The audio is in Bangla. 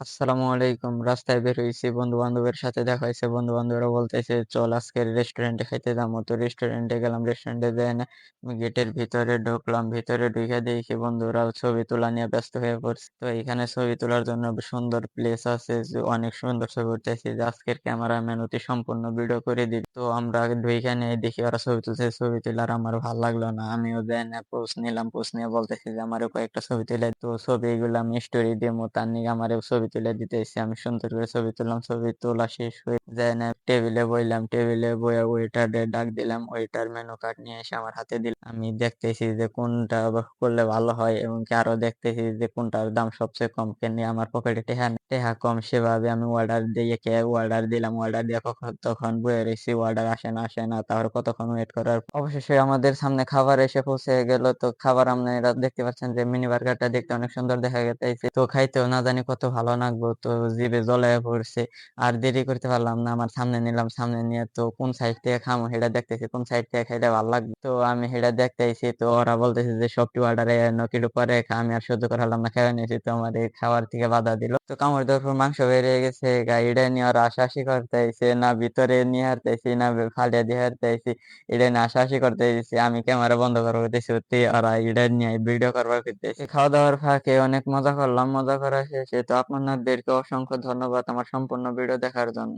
আসসালামু আলাইকুম। রাস্তায় বের হইছি, বন্ধু-বান্ধবের সাথে দেখা হইছে। বন্ধু-বান্ধবরা বলতেছে, "চল আজকে রেস্টুরেন্টে খাইতে যামু।" তো রেস্টুরেন্টে গেলাম। রেস্টুরেন্টে যেয়ে না আমি গেটের ভিতরে ঢুকলাম। ভিতরে ঢুইকা দেখি বন্ধুরাও ছবি তোলা নিয়ে ব্যস্ত হয়ে পড়ছে। তো এখানে ছবি তোলার জন্য সুন্দর প্লেস আছে, যে অনেক সুন্দর ছবি উঠতেছে। যে আজকের ক্যামেরাম্যান অতি সম্পূর্ণ ভিডিও করে দিবে। তো আমরা ঢুইকা নিয়ে দেখি ওরা ছবি তুলছে। ছবি তুলে আর আমার ভাল লাগলো না। আমিও যেয়ে না পোজ নিলাম। পোজ নিয়ে বলতেছি যে, "আমারও কয়েকটা ছবি তুলে।" তো ছবিগুলো আমি স্টোরি দিমু। তার নিগে আমারও ছবি তুলে দিতেছে। আমি সুন্দর করে ছবি তুললাম। ছবি তোলা শেষ হয়ে যায় না টেবিলে বইলাম। টেবিলে বইয়া ওয়েটারে ডাক দিলাম। ওয়েটার মেনু কার্ড নিয়ে এসে আমার হাতে দিল। আমি দেখতেছি যে কোনটা করলে ভালো হয়, এবং কি আরো দেখতেছি যে কোনটার দাম সবচেয়ে কম। কেন আমার পকেটে টেহা কম, সেভাবে আমি অর্ডার দিয়ে অর্ডার দিলাম। অর্ডার দিয়ে তখন বইয়ে রইছি, অর্ডার আসে না। তারপর কতক্ষণ ওয়েট করার অবশেষে আমাদের সামনে খাবার এসে পৌঁছে গেল। তো খাবার আপনারা দেখতে পাচ্ছেন যে মিনি বার্গারটা দেখতে অনেক সুন্দর দেখা গেছে। তো খাইতেও না জানি কত ভালো লাগবো। তো জিভে জলায় পড়ছে। আর দেরি করতে পারলাম না। আমার সামনে নিলাম। সামনে নিয়ে তো কোন সাইড থেকে খামো সেটা দেখতেছি। কোন সাইড থেকে খাইলে ভালো লাগবে। তো আমি সেটা দেখতেছি। তো ওরা বলতেছে যে সবটি অর্ডারে একটু পরে খা। আমি আর সহ্য করে পারলাম না, খেয়ে নিয়েছি। তো আমার এই খাওয়ার থেকে বাধা দিল। তো কামড় দেওয়ার পর মাংস বেরিয়ে গেছে। এটা নিয়ে ওরা হাসাহাসি করতেছে, না ভিতরে নিয়ে হারতেছি, না ফালিয়া দিয়ে হারতেছি। এটা নিয়ে হাসাহাসি করতেছি। আমি ক্যামেরা বন্ধ করবো দিছি, ওরা এটা নিয়ে ভিডিও করবার করতেছে। খাওয়া দাওয়ার ফাঁকে অনেক মজা করলাম। মজা করা শেষে তো আপনাদেরকে অসংখ্য ধন্যবাদ আমার সম্পূর্ণ ভিডিও দেখার জন্য।